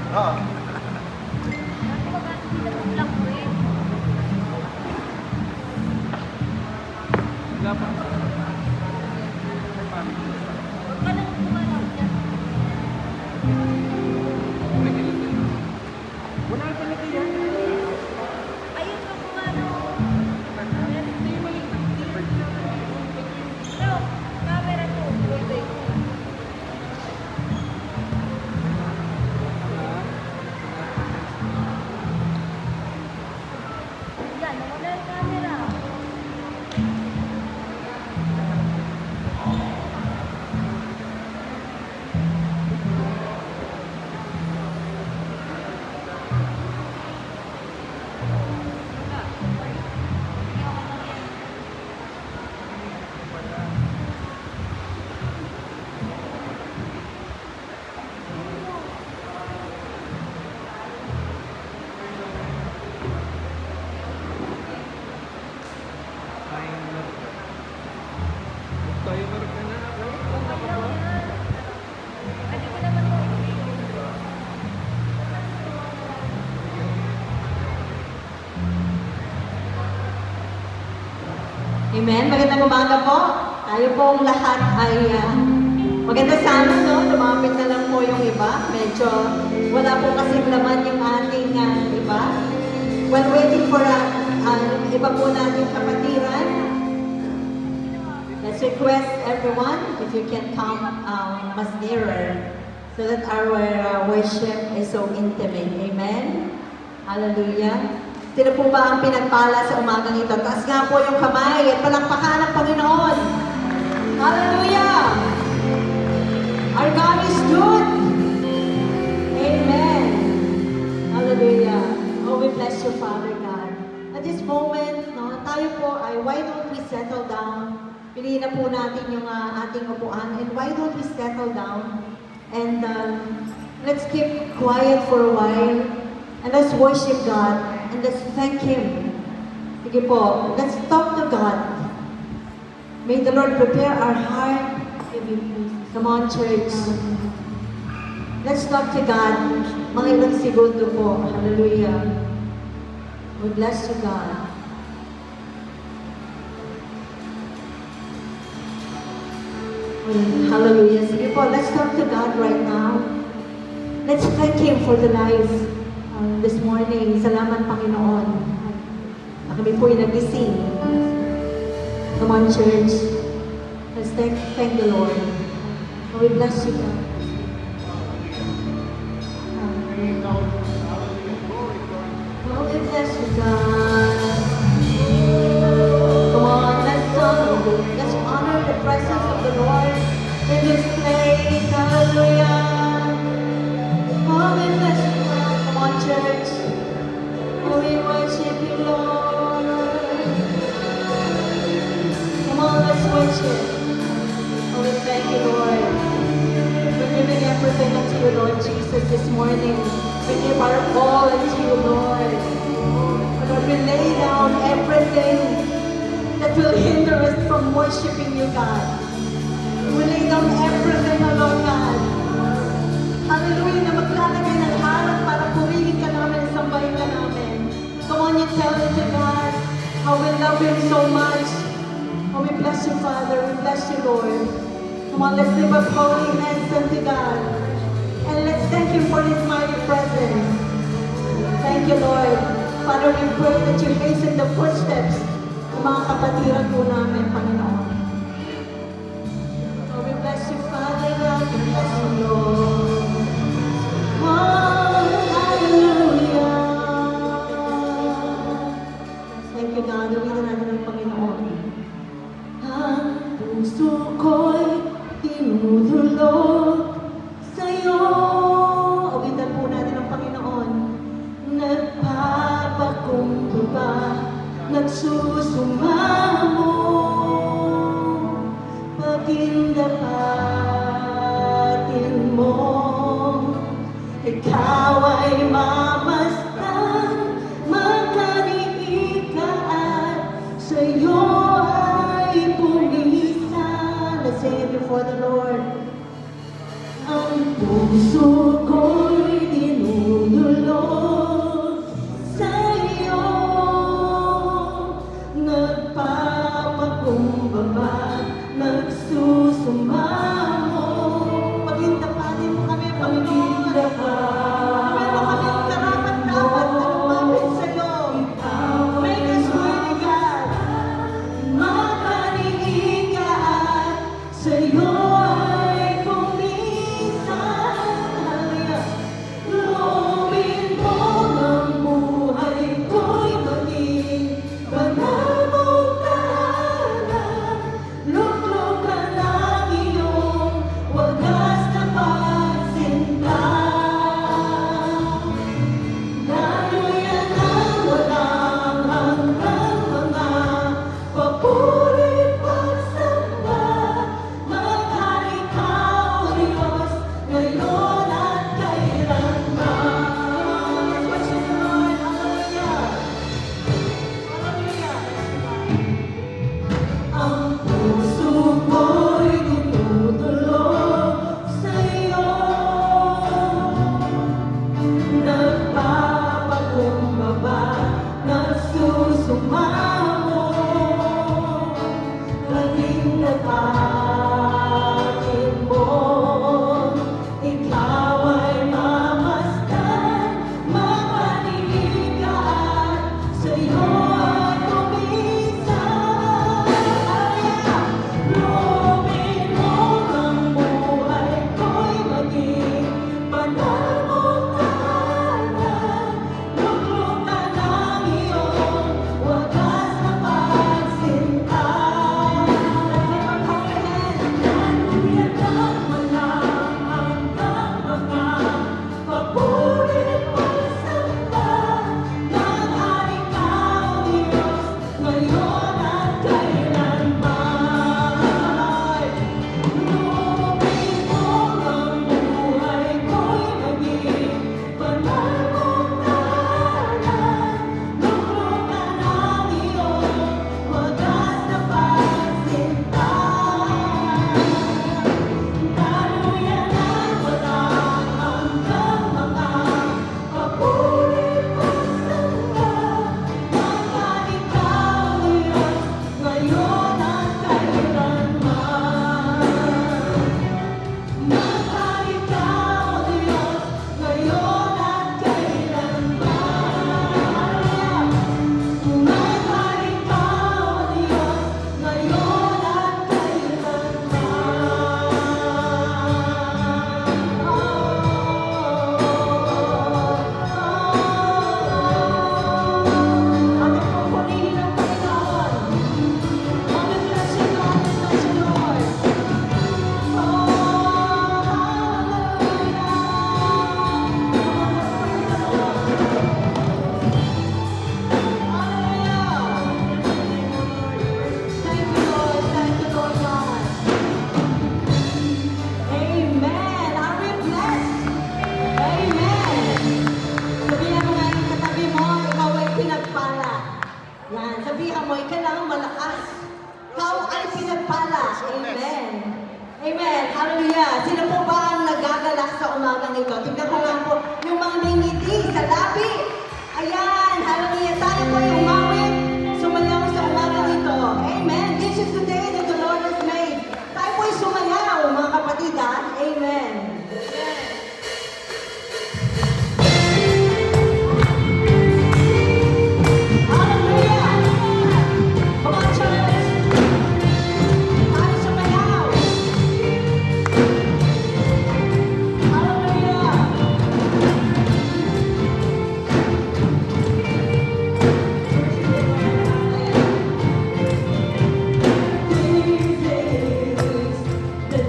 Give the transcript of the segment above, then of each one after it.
Oo. Wala pa. Wala talaga yan. Timer ka na. Amen. Magandang umaga po. Tayo pong lahat ay maganda sana, no? Lumapit na lang po yung iba. Medyo wala po kasing laman yung ating iba. While waiting for iba po nating kapatiran, let's request everyone if you can come mas nearer so that our worship is so intimate. Amen. Hallelujah. Sino po ba ang pinagpala sa umagang ito? Taas nga po yung kamay at palakpakan ng Panginoon. Hallelujah! Our God is good. Amen. Hallelujah. Oh, we bless you, Father God. At this moment, no, tayo po ay why don't we settle down? Piliin na po natin yung ating upuan. And why don't we settle down? And let's keep quiet for a while. And let's worship God. And let's thank Him. Sige po, let's talk to God. May the Lord prepare our heart. Come on, church. Let's talk to God. Mga ilang segundo po. Hallelujah. We bless you, God. Hallelujah. Sige po, let's talk to God right now. Let's thank Him for the life this morning. Salamat, Panginoon. Kami po yung nagising. Come on, church. Let's thank the Lord. And we bless you, God. Oh, we bless you, God. Come on, let's honor the presence of the Lord in this place. Hallelujah. Oh, we bless you, God. Come on, church. Oh, we worship you, Lord. Come on, let's worship. Oh, we thank you, Lord. We're giving everything unto you, Lord Jesus, this morning. We give our all unto you, Lord. Lord, we lay down everything that will hinder us from worshiping you, God. We lay down everything, oh Lord God. Hallelujah, na maglalagay ng harap para purihin ka namin, sambahin ka namin. Come on, you tell it to God how we love Him so much. Oh, we bless you, Father. We bless you, Lord. Come on, let's lift up holy hands unto God. And let's thank Him for His mighty presence. Thank you, Lord. Father, we pray that you hasten the footsteps ng mga kapatiran po namin, Panginoon. Oh, we bless you, Father God. We bless you, Lord. Oh, hallelujah. Thank you, God. Uwitan natin ang Panginoon. Ang puso ko'y tinutulog sa'yo. Uwitan po natin ang Panginoon. Nagpapakumbaba, nagsusumamo, pagkindapatin mo. Ikaw ay mamasdan, magkaniig ka at sa'yo ay pumisan. Let's sing it before the Lord. Ang puso ko'y tinutulog ka. Meron kaming karapat-dapat na lumapit sa'yo. Make us worthy, God. Makaningin ka at sa'yo ay kumisan. Hallelujah. Loobin mo ang buhay ko'y maging banal mong tahanan. Luklok ka ng iyong wagas na pagsinta. Daluyan ang walang hanggang mga papurit pagsamba. Maghari ka, O Diyos, ngayon at kailanman. Let's worship the Lord. Hallelujah. Hallelujah. Ang puso ko'y tumutulog sa'yo. Nagpapakumbaba, nagsusumamo. Laging natakin mo, ikaw ay mamasdan. Mapanigid ka at sa'yo ay kumisan. Loobin mo ang buhay ko'y maging banal mong tahanan. Luklok ka ng iyong wagas na pagsinta. Daluyan ang walang hanggang mga papurit pagsamba. Maghari ka, O Diyos, ngayon at kailanman. Loobin mo ang buhay ko'y maging banal mong tahanan. Luklok ka ng iyong wagas na pagsinta. Daluyan ang walang hanggang mga papurit pagsamba. Maghari ka, O Diyos, ngayon at kailanman. Maghari ka, O Diyos, ngayon at kailanman. Maghari ka, O Diyos, ngayon at kailanman. Ating pupurihin ang Panginoon. Ating bless you, Lord. Bless you, Lord. Amen. Are we blessed? Amen. Sabihan mo nga yung katabi mo, ikaw ay pinagpala. Yan, sabihan mo, ikaw lang malakas. Ikaw ay pinagpala. Amen. Amen. Hallelujah. Sino po ba ang nagagalak sa umagang ito? Tignan ko nga po yung mga may ngiti sa labi. Ayan. Hallelujah. Tayo po ay umawit. Sumayaw sa umagang ito. Amen. This is the day that the Lord has made. Tayo po ay sumayaw, mga kapatid. Amen. Hallelujah. Come on, church. Tayo sumayaw. Hallelujah. This is the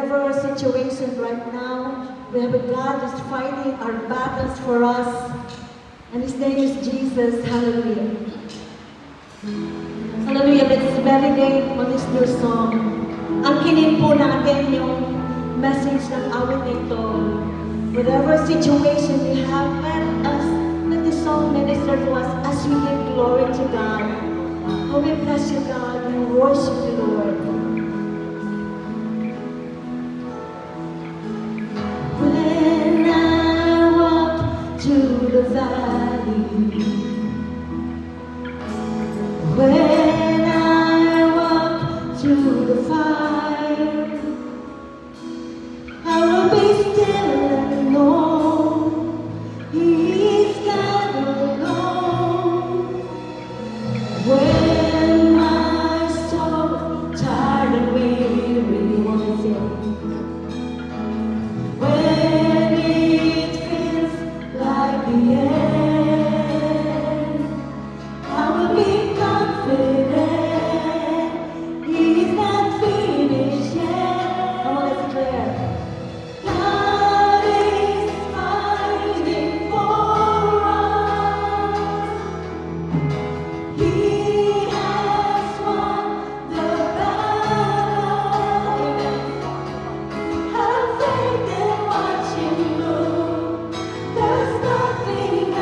whatever our situation right now, we have a God who's fighting our battles for us. And His name is Jesus. Hallelujah. Hallelujah. Let's meditate on this new song. Angkinin po natin yung message ng awit nito. Whatever situation we have, let this song minister to us as we give glory to God. Oh, we bless you, God. We worship you, Lord. When I walk through the valley, when I walk through the fire, I will be still and know He's God alone. When my soul is tired and weary, won't it? When it feels like the end, I will be confident He's not finished yet. Come on, let's declare. God is fighting for us. He has won the battle. Have faith and watch Him move. There's nothing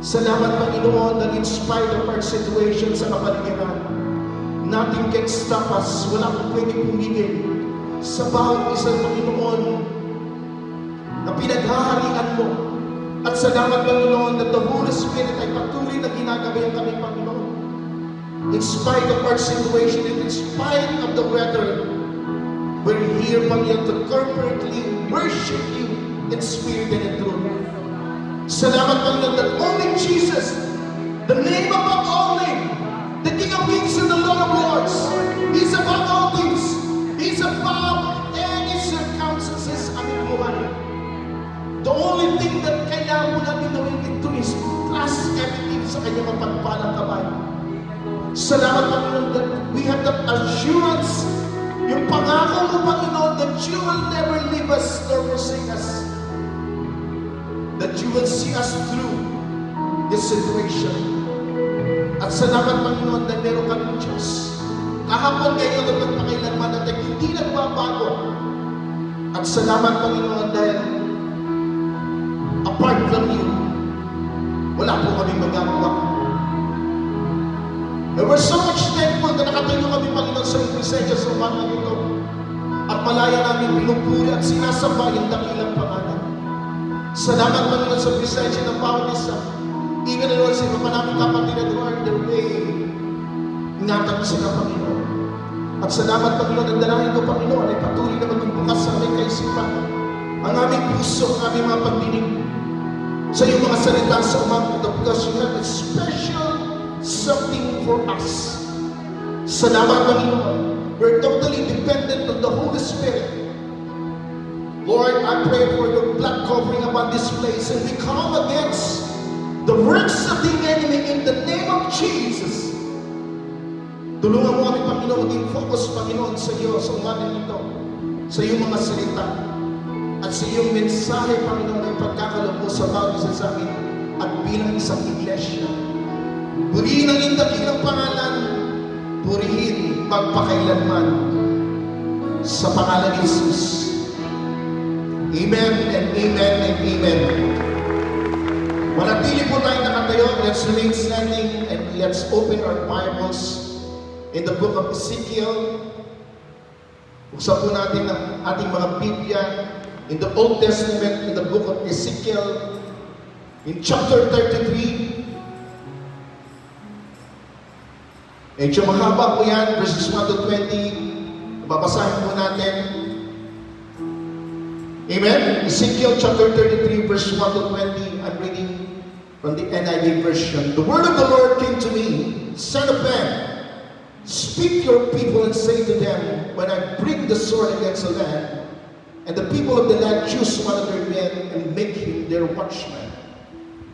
Salamat, Panginoon, that in spite of our situation sa kapaligiran, nothing can stop us. Wala kang pwedeng pumigil sa bawat isang, Panginoon, na pinaghaharian mo. At salamat, Panginoon, that the Holy Spirit ay patuloy na ginagabayan kami, Panginoon. In spite of our situation, and in spite of the weather, we're here, Panginoon, to corporately worship you in spirit and in truth. Salamat, Panginoon, that only Jesus, the name above all name, the King of Kings and the Lord of Lords, He's above all things. He's above any circumstances aming buhay. The only thing that kailangan mo natin gawin ito is trust everything sa kanyang mapagpalang kamay. Salamat, Panginoon, that we have that assurance, yung pangako mo, Panginoon, that you will never leave us nor forsake us. That you will see us through this situation. At salamat, Panginoon, na meron kami Diyos. Kahapon ngayon at magpakailanman natin, hindi nagbabago. At salamat, Panginoon, dahil apart from you, wala po kami magagawa. And we're so much thankful na nakatayo kami, Panginoon, sa presensya sa umagang ito. At malaya namin pinupuri at sinasamba yung dakilang pangalan. Salamat, Panginoon, sa presensya ng bawat isa. Even the Lord, sa iba pa namin kapatid at Lord, their way, ingatan mo sila, Panginoon. At salamat, Panginoon, ang dalangin ko, Panginoon, ay patuloy na maging bukas sa aming kaisipan, ang aming puso, ang aming mga pagdinig sa iyong mga salita sa umagang ito, because you have a special something for us. Salamat, Panginoon. We're totally dependent on the Holy Spirit. Lord, I pray for your blood covering upon this place, and we come against the works of the enemy in the name of Jesus. Tulungan mo kami, Panginoon, maging focus, Panginoon, sa iyo, sa umagang ito, sa iyong mga salita, at sa iyong mensahe, Panginoon, na ipagkakaloob mo sa bawat isa sa amin, at bilang isang iglesia. Purihin ang iyong dakilang pangalan, purihin magpakailanman, sa pangalan ni Jesus. Amen and amen and amen. Manatili po tayo nakatayo. Let's remain standing and let's open our Bibles in the book of Ezekiel. Buksan po natin ang ating mga Biblia in the Old Testament, in the book of Ezekiel, in chapter 33. Medyo mahaba po yan, verses 1 to 20. Babasahin po natin. Amen? Ezekiel chapter 33, verse 1 to 20. I'm reading from the NIV version. The word of the Lord came to me, Son of man, speak to your people and say to them, when I bring the sword against the land, and the people of the land choose one of their men and make him their watchman.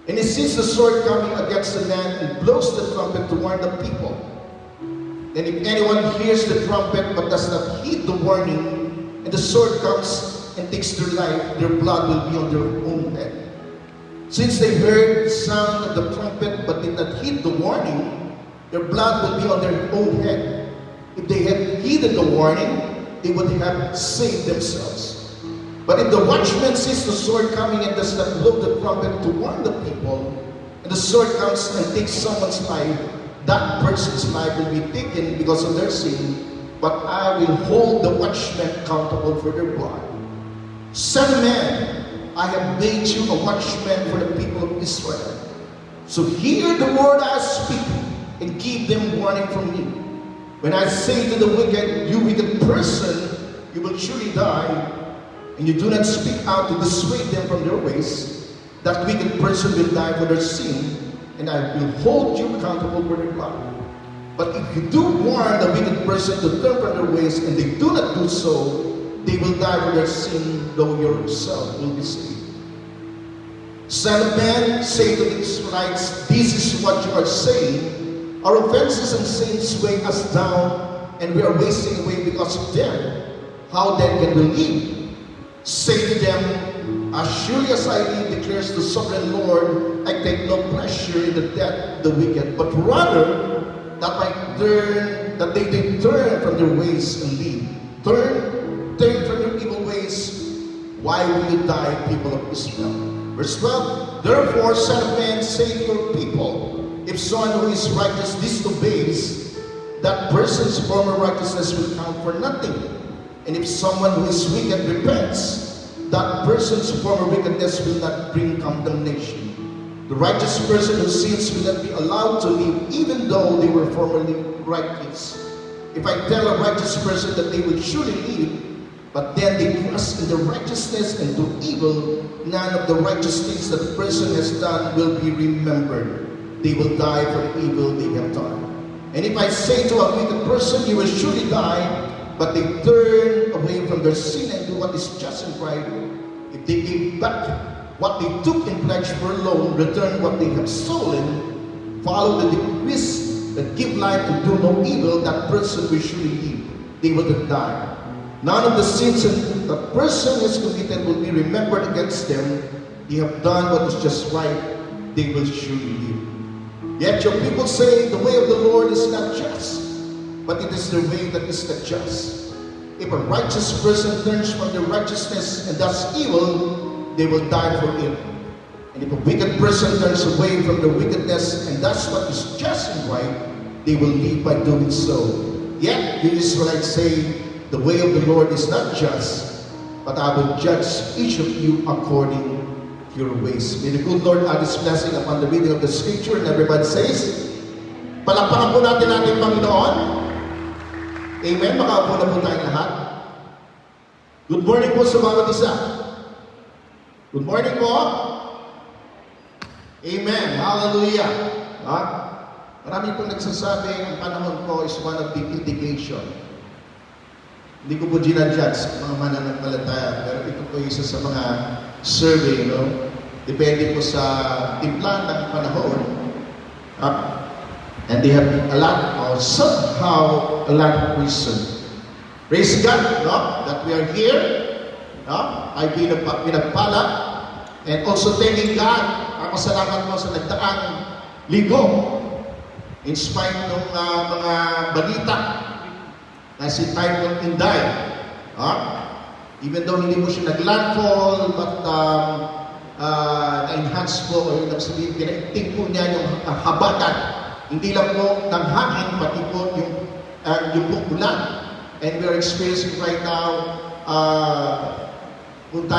And he sees the sword coming against the land and blows the trumpet to warn the people. And if anyone hears the trumpet but does not heed the warning, and the sword comes and takes their life, their blood will be on their own head. Since they heard the sound of the trumpet but did not heed the warning, their blood will be on their own head. If they had heeded the warning, they would have saved themselves. But if the watchman sees the sword coming and does not blow the trumpet to warn the people, and the sword comes and takes someone's life, that person's life will be taken because of their sin, but I will hold the watchmen accountable for their blood. Son of man, I have made you a watchman for the people of Israel. So hear the word I speak and give them warning from me. When I say to the wicked, you wicked person, you will surely die, and you do not speak out to dissuade them from their ways, that wicked person will die for their sin, and I will hold you accountable for their blood. But if you do warn the wicked person to turn from their ways, and they do not do so, they will die for their sin, though yourself will be saved. Son of man, say to the Israelites, this is what you are saying. Our offenses and sins weigh us down, and we are wasting away because of them. How then can we live? Say to them, as surely as I live, declares the sovereign Lord, I take no pleasure in the death of the wicked, but rather that they may turn from their ways and live. Turn from your evil ways. Why will you die, people of Israel? Verse 12. Therefore, Son of Man, say to your people, if someone who is righteous disobeys, that person's former righteousness will count for nothing. And if someone who is wicked repents, that person's former wickedness will not bring condemnation. The righteous person who sins will not be allowed to live, even though they were formerly righteous. If I tell a righteous person that they will surely live, but then they trust in their righteousness and do evil, none of the righteous things that the person has done will be remembered. They will die for the evil they have done. And if I say to a wicked person, you will surely die, but they turn away from their sin and do what is just and right, if they give back what they took in pledge for a loan, return what they have stolen, follow the decrees that give life to do no evil, that person will surely live. They will not die. None of the sins that the person has committed will be remembered against them. They have done what is just right. They will surely live. Yet your people say, the way of the Lord is not just, but it is the way that is not just. If a righteous person turns from their righteousness and does evil, they will die for it. And if a wicked person turns away from their wickedness and does what is just and right, they will live by doing so. Yet you Israelites say, the way of the Lord is not just, but I will judge each of you according to your ways. May the good Lord add His blessing upon the reading of the Scripture. And everybody says, palakpakan po natin ating Panginoon. Amen. Makaupo na po tayong lahat. Good morning po sa bawat isa. Good morning po. Amen. Hallelujah. Marami pong nagsasabi, ang panahon ko is one of vindication. Hindi ko po ginajudge mga mananampalataya, pero ito po isa sa mga survey, no? Depende po sa timpla ng panahon. And they have a lot, or somehow, a lot of reason. Praise God, no? That we are here, no? Ay pinagpala, and also thanking God, pasalamat mo sa nagdaang linggo, in spite ng mga balita, na si Typhoon Inday. Even though hindi mo siya nag-landfall, but na-enhance po, o yung sabihin, pinaigting po niya yung habatan. Hindi lang po ng hangin, pati po yung ulan. And we are experiencing right now, kung